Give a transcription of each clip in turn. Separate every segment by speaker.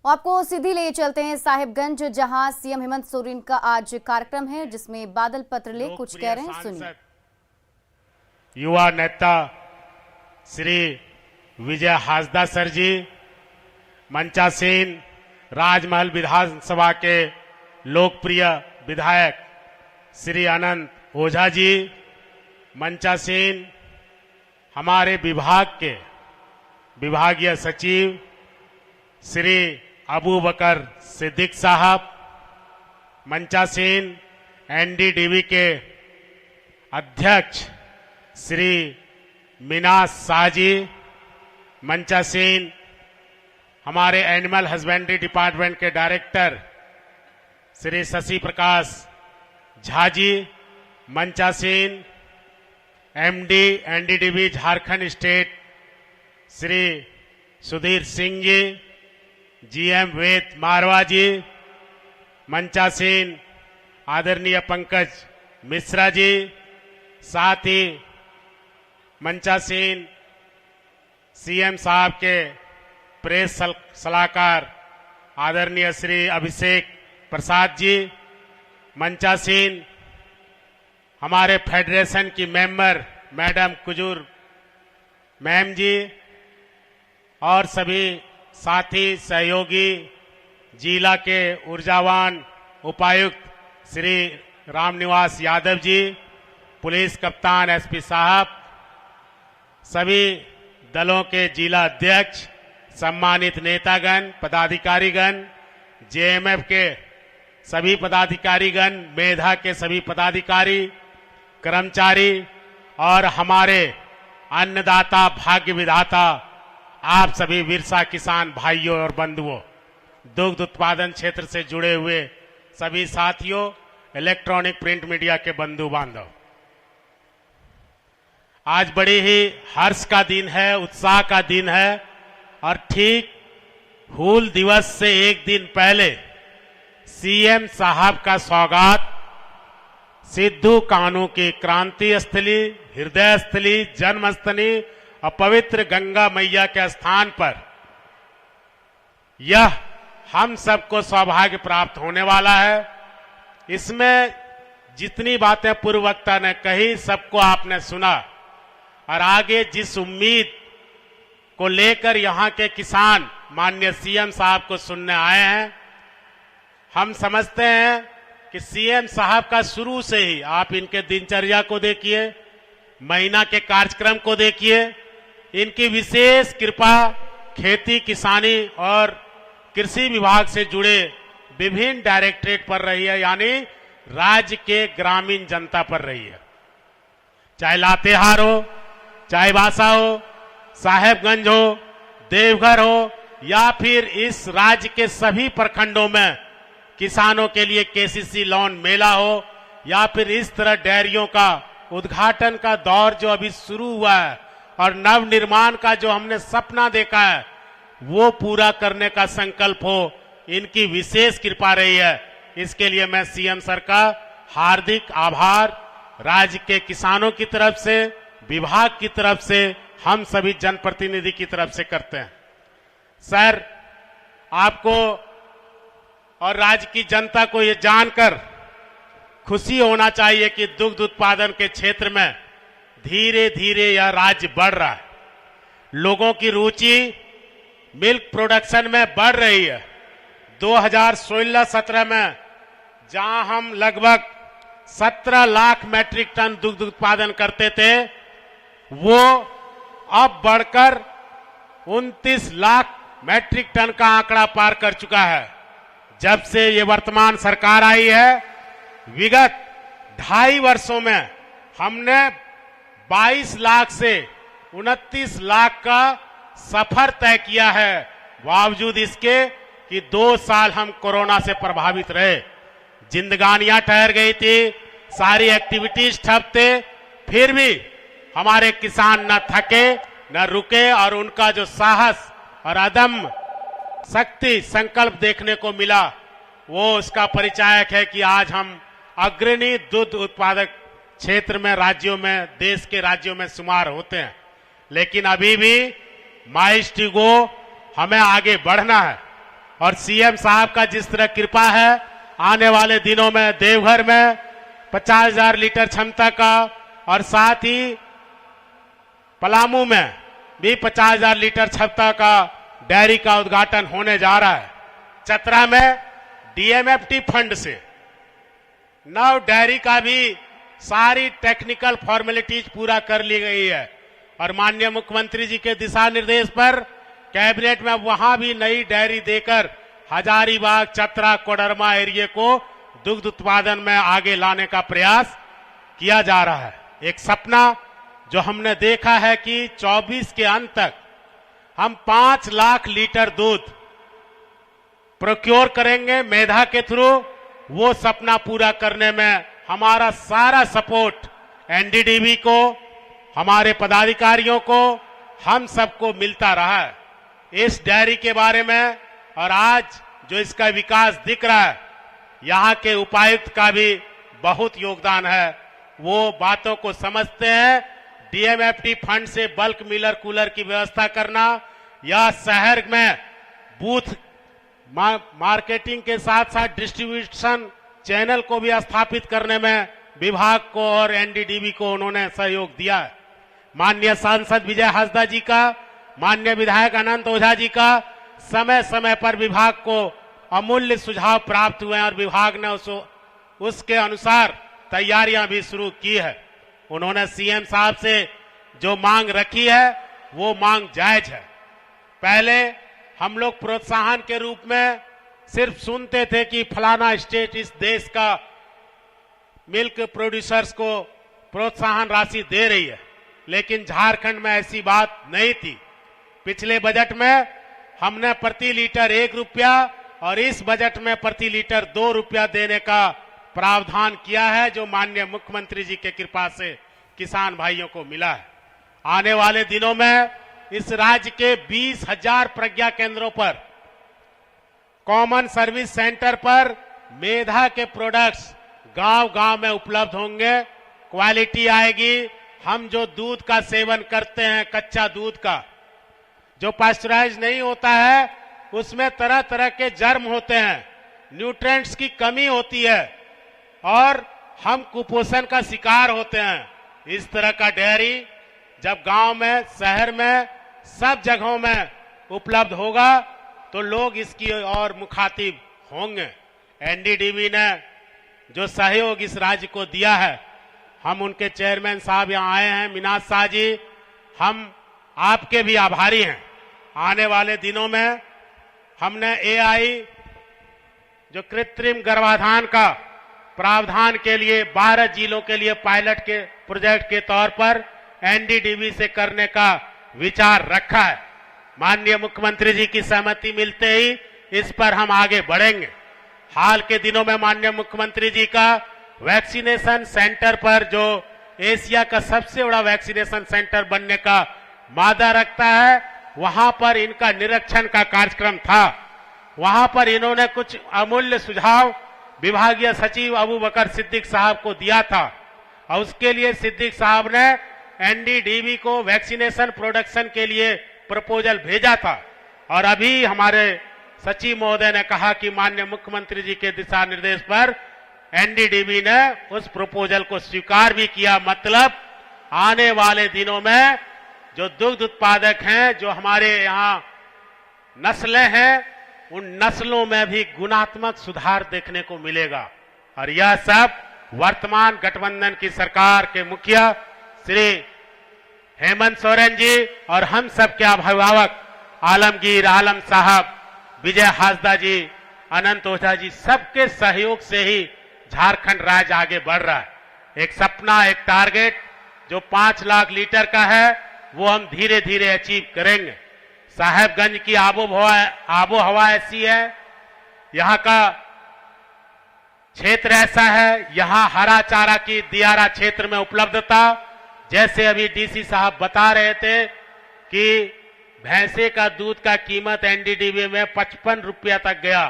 Speaker 1: आपको सीधी ले चलते हैं साहिबगंज, जहां सीएम हेमंत सोरेन का आज कार्यक्रम है, जिसमें बादल पत्रले कुछ कह रहे हैं, सुनिए।
Speaker 2: युवा नेता श्री विजय हासदा सर जी, मंचासीन राजमहल विधानसभा के लोकप्रिय विधायक श्री अनंत ओझा जी, मंचासीन हमारे विभाग के विभागीय सचिव श्री अबू बकर सिद्दीक साहब, मंचासीन एनडीडीबी के अध्यक्ष श्री मिनास शाह जी, मंचासीन हमारे एनिमल हस्बेंड्री डिपार्टमेंट के डायरेक्टर श्री शशि प्रकाश झा जी, मंचासीन MD NDDB Jharkhand state Shri Sudhir Singh ji, GM Ved Marwa ji, मंचासीन आदरणीय पंकज मिश्रा जी, साथ ही मंचासीन सीएम साहब के प्रेस सलाहकार आदरणीय श्री अभिषेक प्रसाद जी, मंचासीन हमारे फेडरेशन की मेंबर मैडम कुजूर मैम जी और सभी साथी सहयोगी, जिला के ऊर्जावान उपायुक्त श्री रामनिवास यादव जी, पुलिस कप्तान एसपी साहब, सभी दलों के जिला अध्यक्ष, सम्मानित नेतागण, पदाधिकारीगण, जेएमएफ के सभी पदाधिकारीगण, मेधा के सभी पदाधिकारी, कर्मचारी और हमारे अन्नदाता भाग्य विधाता आप सभी विरसा किसान भाइयों और बंधुओं, दुग्ध उत्पादन क्षेत्र से जुड़े हुए सभी साथियों, इलेक्ट्रॉनिक प्रिंट मीडिया के बंधु बांधव, आज बड़ी ही हर्ष का दिन है, उत्साह का दिन है और ठीक हूल दिवस से एक दिन पहले सीएम साहब का स्वागत सिद्धू कान्हू की क्रांति स्थली, हृदय स्थली, जन्मस्थली और पवित्र गंगा मैया के स्थान पर यह हम सबको सौभाग्य प्राप्त होने वाला है। इसमें जितनी बातें पूर्व वक्ता ने कही सबको आपने सुना और आगे जिस उम्मीद को लेकर यहां के किसान माननीय सीएम साहब को सुनने आए हैं, हम समझते हैं कि सीएम साहब का शुरू से ही आप इनके दिनचर्या को देखिए, महीना के कार्यक्रम को देखिए, इनकी विशेष कृपा खेती किसानी और कृषि विभाग से जुड़े विभिन्न डायरेक्टरेट पर रही है, यानी राज्य के ग्रामीण जनता पर रही है। चाहे लातेहार हो, चाहे बासा हो, साहेबगंज हो, देवघर हो या फिर इस राज्य के सभी प्रखंडों में किसानों के लिए केसीसी लोन मेला हो या फिर इस तरह डेयरियों का उद्घाटन का दौर जो अभी शुरू हुआ है और नव निर्माण का जो हमने सपना देखा है वो पूरा करने का संकल्प हो, इनकी विशेष कृपा रही है। इसके लिए मैं सीएम सर का हार्दिक आभार राज्य के किसानों की तरफ से, विभाग की तरफ से, हम सभी जनप्रतिनिधि की तरफ से करते हैं। सर, आपको और राज्य की जनता को ये जानकर खुशी होना चाहिए कि दुग्ध उत्पादन के क्षेत्र में धीरे धीरे यह राज्य बढ़ रहा है। लोगों की रुचि मिल्क प्रोडक्शन में बढ़ रही है। 2016-17 में जहां हम लगभग 17 लाख मैट्रिक टन दुग्ध उत्पादन करते थे, वो अब बढ़कर 29 लाख मैट्रिक टन का आंकड़ा पार कर चुका है। जब से ये वर्तमान सरकार आई है, विगत 2.5 वर्षों में हमने 22 लाख से 29 लाख का सफर तय किया है, बावजूद इसके कि 2 साल हम कोरोना से प्रभावित रहे। जिंदगानियां ठहर गई थी, सारी एक्टिविटीज ठप थे, फिर भी हमारे किसान न थके न रुके और उनका जो साहस और अदम्य शक्ति संकल्प देखने को मिला, वो उसका परिचायक है कि आज हम अग्रणी दूध उत्पादक क्षेत्र में राज्यों में, देश के राज्यों में शुमार होते हैं। लेकिन अभी भी माइस्टिगो हमें आगे बढ़ना है। और सीएम साहब का जिस तरह कृपा है, आने वाले दिनों में देवघर में 50,000 लीटर क्षमता का और साथ ही पलामू में भी 50,000 लीटर क्षमता का डेयरी का उद्घाटन होने जा रहा है। चतरा में डीएमएफटी फंड से नव डेयरी का भी सारी टेक्निकल फॉर्मेलिटीज पूरा कर ली गई है और माननीय मुख्यमंत्री जी के दिशा निर्देश पर कैबिनेट में वहां भी नई डेयरी देकर हजारीबाग, चतरा, कोडरमा एरिया को दुग्ध उत्पादन में आगे लाने का प्रयास किया जा रहा है। एक सपना जो हमने देखा है कि 24 के अंत तक हम 5 लाख लीटर दूध प्रोक्योर करेंगे मेधा के थ्रू। वो सपना पूरा करने में हमारा सारा सपोर्ट एनडीडीबी को, हमारे पदाधिकारियों को, हम सबको मिलता रहा है इस डेयरी के बारे में। और आज जो इसका विकास दिख रहा है, यहाँ के उपायुक्त का भी बहुत योगदान है। वो बातों को समझते हैं। डीएमएफटी फंड से बल्क मिलर कूलर की व्यवस्था करना या शहर में बूथ मार्केटिंग के साथ साथ डिस्ट्रीब्यूशन चैनल को भी स्थापित करने में विभाग को और एनडीडीबी को उन्होंने सहयोग दिया है। माननीय सांसद विजय हांसदा जी का, माननीय विधायक अनंत ओझा जी का समय समय पर विभाग को अमूल्य सुझाव प्राप्त हुए और विभाग ने उसके अनुसार तैयारियां भी शुरू की है। उन्होंने सीएम साहब से जो मांग रखी है वो मांग जायज है। पहले हम लोग प्रोत्साहन के रूप में सिर्फ सुनते थे कि फलाना स्टेट इस देश का मिल्क प्रोड्यूसर्स को प्रोत्साहन राशि दे रही है, लेकिन झारखंड में ऐसी बात नहीं थी। पिछले बजट में हमने प्रति लीटर 1 रुपया और इस बजट में प्रति लीटर 2 रुपया देने का प्रावधान किया है, जो माननीय मुख्यमंत्री जी के कृपा से किसान भाइयों को मिला है। आने वाले दिनों में इस राज्य के 20,000 प्रज्ञा केंद्रों पर, कॉमन सर्विस सेंटर पर मेधा के प्रोडक्ट्स गांव गांव में उपलब्ध होंगे। क्वालिटी आएगी। हम जो दूध का सेवन करते हैं, कच्चा दूध का जो पास्चराइज नहीं होता है, उसमें तरह तरह के जर्म होते हैं, न्यूट्रिएंट्स की कमी होती है और हम कुपोषण का शिकार होते हैं। इस तरह का डेयरी जब गांव में, शहर में, सब जगहों में उपलब्ध होगा तो लोग इसकी और मुखातिब होंगे। एनडीडीबी ने जो सहयोग इस राज्य को दिया है, हम उनके चेयरमैन साहब यहां आए हैं, मीनाज शाह जी, हम आपके भी आभारी हैं। आने वाले दिनों में हमने एआई जो कृत्रिम गर्भाधान का प्रावधान के लिए 12 जिलों के लिए पायलट के प्रोजेक्ट के तौर पर एनडीडीबी से करने का विचार रखा है। माननीय मुख्यमंत्री जी की सहमति मिलते ही इस पर हम आगे बढ़ेंगे। हाल के दिनों में माननीय मुख्यमंत्री जी का वैक्सीनेशन सेंटर पर, जो एशिया का सबसे बड़ा वैक्सीनेशन सेंटर बनने का मादा रखता है, वहां पर इनका निरीक्षण का कार्यक्रम था। वहां पर इन्होंने कुछ अमूल्य सुझाव विभागीय सचिव अबू बकर सिद्दीक साहब को दिया था और उसके लिए सिद्दीक साहब ने एनडीडीबी को वैक्सीनेशन प्रोडक्शन के लिए प्रपोजल भेजा था और अभी हमारे सचिव महोदय ने कहा कि माननीय मुख्यमंत्री जी के दिशा निर्देश पर एनडीडीबी ने उस प्रपोजल को स्वीकार भी किया। मतलब आने वाले दिनों में जो दुग्ध उत्पादक हैं, जो हमारे यहाँ नस्लें हैं, उन नस्लों में भी गुणात्मक सुधार देखने को मिलेगा। और यह सब वर्तमान गठबंधन की सरकार के मुखिया श्री हेमंत सोरेन जी और हम सब के अभिभावक आलमगीर आलम साहब, विजय हांसदा जी, अनंत ओझा जी, सबके सहयोग से ही झारखंड राज्य आगे बढ़ रहा है। एक सपना, एक टारगेट जो 5 लाख लीटर का है, वो हम धीरे धीरे अचीव करेंगे। साहेबगंज की आबो हवा ऐसी है, यहाँ का क्षेत्र ऐसा है, यहाँ हरा चारा की दियारा क्षेत्र में उपलब्धता, जैसे अभी डीसी साहब बता रहे थे कि भैंसे का दूध का कीमत एनडीडीबी में 55 रुपया तक गया।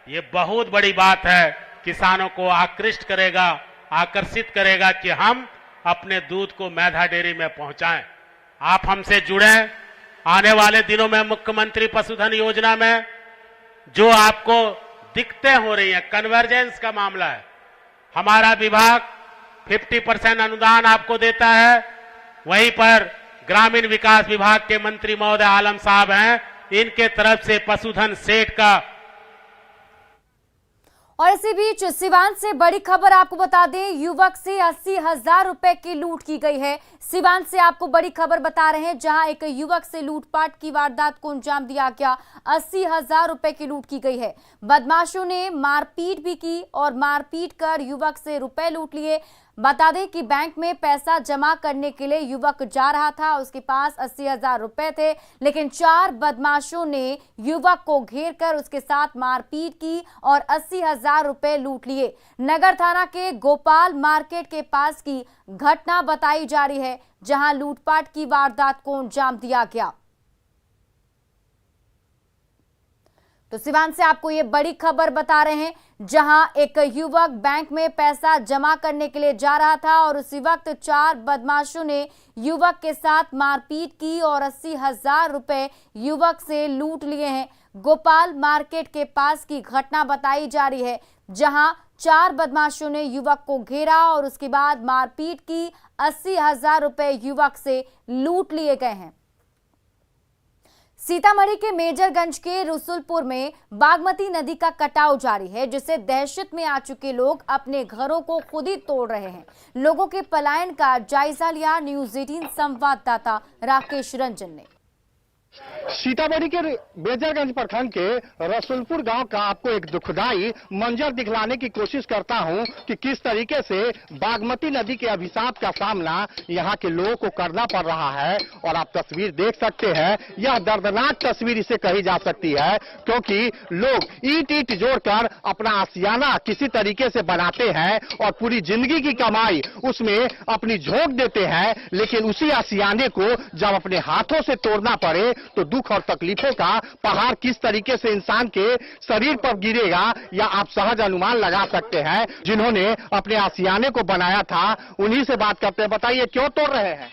Speaker 2: ये बहुत बड़ी बात है, किसानों को आकृष्ट करेगा, आकर्षित करेगा कि हम अपने दूध को मेधा डेयरी में पहुंचाएं। आप हमसे जुड़ें। आने वाले दिनों में मुख्यमंत्री पशुधन योजना में जो आपको दिक्कतें हो रही हैं, कन्वर्जेंस का मामला है। हमारा विभाग 50% अनुदान आपको देता है, वहीं पर ग्रामीण विकास विभाग के मंत्री महोदय आलम साहब हैं, इनके तरफ से पशुधन सेट का।
Speaker 1: और इसी बीच सिवान से बड़ी खबर आपको बता दें, युवक से 80,000 रुपए की लूट की गई है। सिवान से आपको बड़ी खबर बता रहे हैं, जहां एक युवक से लूटपाट की वारदात को अंजाम दिया गया। 80,000 रुपए की लूट की गई है। बदमाशों ने मारपीट भी की और मारपीट कर युवक से रुपए लूट लिए। बता दें कि बैंक में पैसा जमा करने के लिए युवक जा रहा था, उसके पास 80,000 रुपए थे, लेकिन 4 बदमाशों ने युवक को घेर कर उसके साथ मारपीट की और 80,000 रुपए लूट लिए। नगर थाना के गोपाल मार्केट के पास की घटना बताई जा रही है, जहां लूटपाट की वारदात को अंजाम दिया गया। तो सिवान से आपको ये बड़ी खबर बता रहे हैं, जहां एक युवक बैंक में पैसा जमा करने के लिए जा रहा था और उसी वक्त 4 बदमाशों ने युवक के साथ मारपीट की और 80,000 रुपए युवक से लूट लिए हैं। गोपाल मार्केट के पास की घटना बताई जा रही है, जहां 4 बदमाशों ने युवक को घेरा और उसके बाद मारपीट की। 80,000 रुपए युवक से लूट लिए गए हैं। सीतामढ़ी के मेजरगंज के रसुलपुर में बागमती नदी का कटाव जारी है, जिससे दहशत में आ चुके लोग अपने घरों को खुद ही तोड़ रहे हैं। लोगों के पलायन का जायजा लिया न्यूज़ 18 संवाददाता राकेश रंजन ने।
Speaker 3: सीतामढ़ी के मेजरगंज प्रखंड के रसुलपुर गांव का आपको एक दुखदाई मंजर दिखलाने की कोशिश करता हूं कि किस तरीके से बागमती नदी के अभिशाप का सामना यहां के लोगों को करना पड़ रहा है। और आप तस्वीर देख सकते हैं, यह दर्दनाक तस्वीर इसे कही जा सकती है, क्योंकि लोग ईंट जोड़कर अपना आशियाना किसी तरीके से बनाते हैं और पूरी जिंदगी की कमाई उसमें अपनी झोंक देते हैं, लेकिन उसी आशियाने को जब अपने हाथों से तोड़ना पड़े तो दुख और तकलीफों का पहाड़ किस तरीके से इंसान के शरीर पर गिरेगा, या आप सहज अनुमान लगा सकते हैं। जिन्होंने अपने आशियाने को बनाया था, उन्हीं से बात करते हैं। बताइए क्यों तोड़ रहे हैं?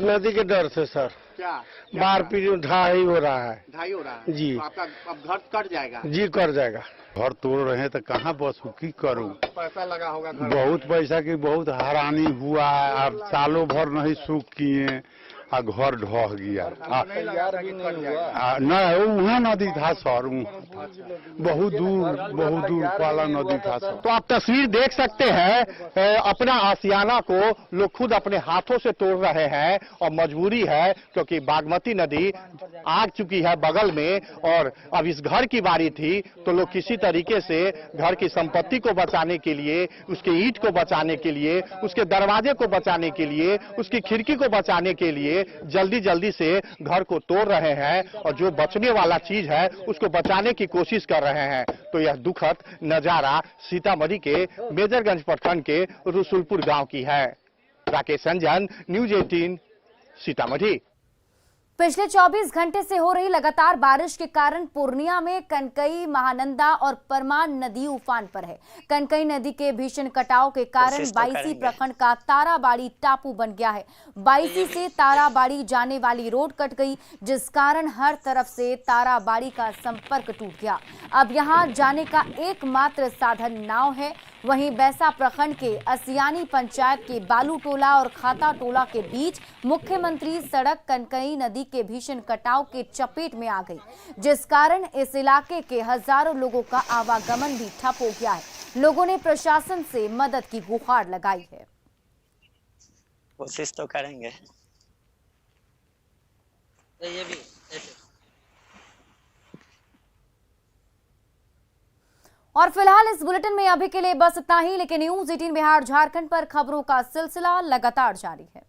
Speaker 4: नदी के डर से सर।
Speaker 3: क्या
Speaker 4: मारपीट ढाई हो रहा है।
Speaker 3: ढाई हो रहा है
Speaker 4: जी।
Speaker 3: तो आपका अब घर कट जाएगा?
Speaker 4: जी कर जाएगा। घर तोड़ रहे हैं तो कहाँ बस की करूँ?
Speaker 3: पैसा लगा होगा घर?
Speaker 4: बहुत पैसा की बहुत हैरानी हुआ है। अब सालों भर नहीं सूख किए और घर ढह गया। नहीं वहाँ नदी था सर, बहुत दूर वाला नदी था सर।
Speaker 3: तो आप तस्वीर देख सकते हैं, अपना आशियाना को लोग खुद अपने हाथों से तोड़ रहे हैं और मजबूरी है, क्योंकि बागमती नदी आ चुकी है बगल में और अब इस घर की बारी थी, तो लोग किसी तरीके से घर की संपत्ति को बचाने के लिए, उसके ईंट को बचाने के लिए, उसके दरवाजे को बचाने के लिए, उसकी खिड़की को बचाने के लिए जल्दी से घर को तोड़ रहे हैं और जो बचने वाला चीज है उसको बचाने की कोशिश कर रहे हैं। तो यह दुखद नजारा सीतामढ़ी के मेजरगंज प्रखंड के रसुलपुर गांव की है। राकेश रंजन, न्यूज़ 18 सीतामढ़ी।
Speaker 1: पिछले 24 घंटे से हो रही लगातार बारिश के कारण पूर्णिया में कनकई, महानंदा और परमान नदी उफान पर है। कनकई नदी के भीषण कटाव के कारण बाईसी प्रखंड का ताराबाड़ी टापू बन गया है। बाईसी से ताराबाड़ी जाने वाली रोड कट गई, जिस कारण हर तरफ से ताराबाड़ी का संपर्क टूट गया। अब यहां जाने का एकमात्र साधन नाव है। वहीं बैसा प्रखंड के असियानी पंचायत के बालू टोला और खाता टोला के बीच मुख्यमंत्री सड़क कनकई नदी के भीषण कटाव के चपेट में आ गई, जिस कारण इस इलाके के हजारों लोगों का आवागमन भी ठप हो गया है। लोगों ने प्रशासन से मदद की गुहार लगाई है।
Speaker 5: कोशिश तो करेंगे। ये भी ऐसे।
Speaker 1: और फिलहाल इस बुलेटिन में अभी के लिए बस इतना ही, लेकिन न्यूज़ 18 बिहार झारखंड पर खबरों का सिलसिला लगातार जारी है।